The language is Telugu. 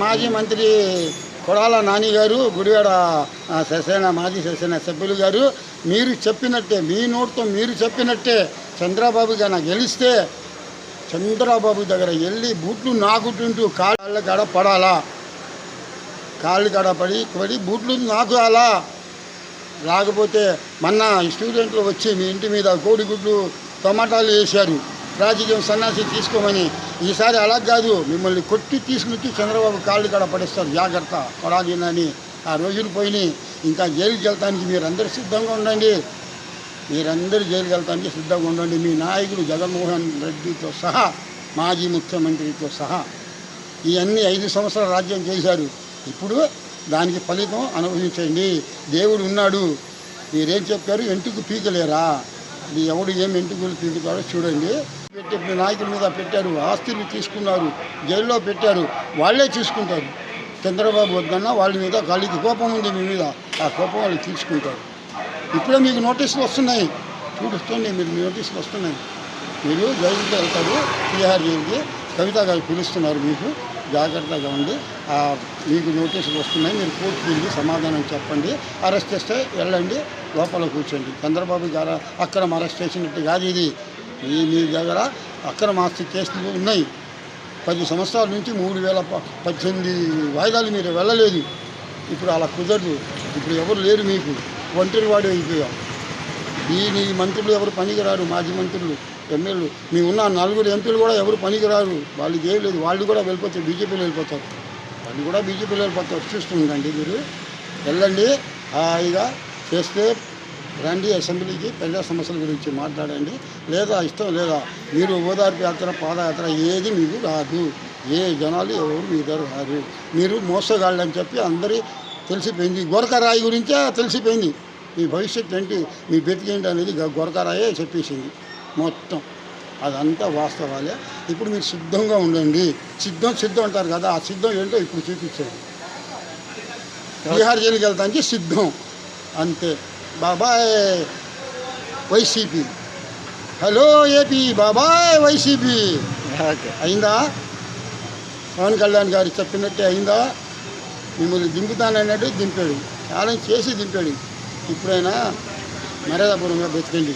మాజీ మంత్రి కొడాల నాని గారు, గుడివాడ శివసేన మాజీ శివసేన సభ్యులు గారు, మీరు చెప్పినట్టే, మీ నోటితో మీరు చెప్పినట్టే చంద్రబాబు గారు గెలిస్తే చంద్రబాబు దగ్గర వెళ్ళి బూట్లు నాకుతుంటూ కాళ్ళ కాడ పడాలా, కాళ్ళు కాడ పడి బూట్లు నాకాలా. లేకపోతే మొన్న స్టూడెంట్లు వచ్చి మీ ఇంటి మీద కోడిగుడ్లు టమాటాలు వేశారు, రాజకీయం సన్యాసి తీసుకోమని. ఈసారి అలా కాదు, మిమ్మల్ని కొట్టి తీసుకుని చంద్రబాబు కాళ్ళు కాడ పడేస్తారు. జాగ్రత్త కొడాలని. ఆ రోజులు పోయినాయి. ఇంకా జైలుకి వెళ్తానికి మీరందరూ సిద్ధంగా ఉండండి. మీరందరూ జైలుకి వెళ్తానికి సిద్ధంగా ఉండండి. మీ నాయకుడు జగన్మోహన్ రెడ్డితో సహా, మాజీ ముఖ్యమంత్రితో సహా ఇవన్నీ 5 సంవత్సరాలు రాజ్యం చేశారు. ఇప్పుడు దానికి ఫలితం అనుభవించండి. దేవుడు ఉన్నాడు. మీరేం చెప్పారు, ఎంటుకు పీకలేరా? ఇది ఎవడు ఏం ఎంటుకులు పీకుతాడో చూడండి. పెట్టి నాయకుల మీద పెట్టారు, ఆస్తులు తీసుకున్నారు, జైల్లో పెట్టారు. వాళ్ళే తీసుకుంటారు. చంద్రబాబు వద్దన్నా వాళ్ళ మీద వాళ్ళకి కోపం ఉంది మీ మీద, ఆ కోపం వాళ్ళు తీసుకుంటారు. ఇప్పుడే మీకు నోటీసులు వస్తున్నాయి, చూపిస్తుంది. మీరు నోటీసులు వస్తున్నాయి. మీరు జైలుకి వెళ్తారు, తిహార్ జైలుకి. కవిత గారు పిలుస్తున్నారు, మీకు జాగ్రత్తగా ఉండి. మీకు నోటీసులు వస్తున్నాయి. మీరు కోర్టుకు వెళ్ళి సమాధానం చెప్పండి. అరెస్ట్ చేస్తే వెళ్ళండి, లోపల కూర్చోండి. చంద్రబాబు గారు అక్రమ అరెస్ట్ చేసినట్టు కాదు ఇది. మీ దగ్గర అక్రమ ఆస్తి కేసులు ఉన్నాయి. 10 సంవత్సరాల నుంచి 3018 వాయిదాలు మీరు వెళ్ళలేదు. ఇప్పుడు అలా కుదరదు. ఇప్పుడు ఎవరు లేరు, మీకు ఒంటరి వాడు అయిపోయాం. ఈ మంత్రులు ఎవరు పనికిరారు, మాజీ మంత్రులు, ఎమ్మెల్యేలు. మీ ఉన్న 4 ఎంపీలు కూడా ఎవరు పనికిరారు. వాళ్ళకి ఏం లేదు. వాళ్ళు కూడా వెళ్ళిపోతారు, బీజేపీలో వెళ్ళిపోతారు. వాళ్ళు కూడా బీజేపీలో వెళ్ళిపోతారు. చూస్తుండండి. మీరు వెళ్ళండి, హాయిగా చేస్తే రండి అసెంబ్లీకి. ప్రజా సమస్యల గురించి మాట్లాడండి. లేదా ఇష్టం లేదా మీరు ఓదార్పు యాత్ర, పాదయాత్ర ఏది మీకు రాదు. ఏ జనాలు ఎవరు మీ దగ్గర రారు. మీరు మోసగాళ్ళని చెప్పి అందరి తెలిసిపోయింది. గొరకరాయి గురించే తెలిసిపోయింది. మీ భవిష్యత్తు ఏంటి, మీ బతికేంటి అనేది గొరకరాయే చెప్పేసింది మొత్తం. అదంతా వాస్తవాలే. ఇప్పుడు మీరు సిద్ధంగా ఉండండి. సిద్ధం అంటారు కదా, ఆ సిద్ధం ఏంటో ఇప్పుడు చూపించండి. బీహార్ జైలుకి వెళ్తానికి సిద్ధం, అంతే. బాబాయ్ వైసీపీ. హలో ఏపీ, బాబాయ్ వైసీపీ. అయిందా? పవన్ కళ్యాణ్ గారు చెప్పినట్టే అయిందా? మిమ్మల్ని దింపుతానన్నట్టు దింపాడు, ఛాలెంజ్ చేసి దింపాడు. ఇప్పుడైనా మర్యాదపూర్వకంగా బతికండి.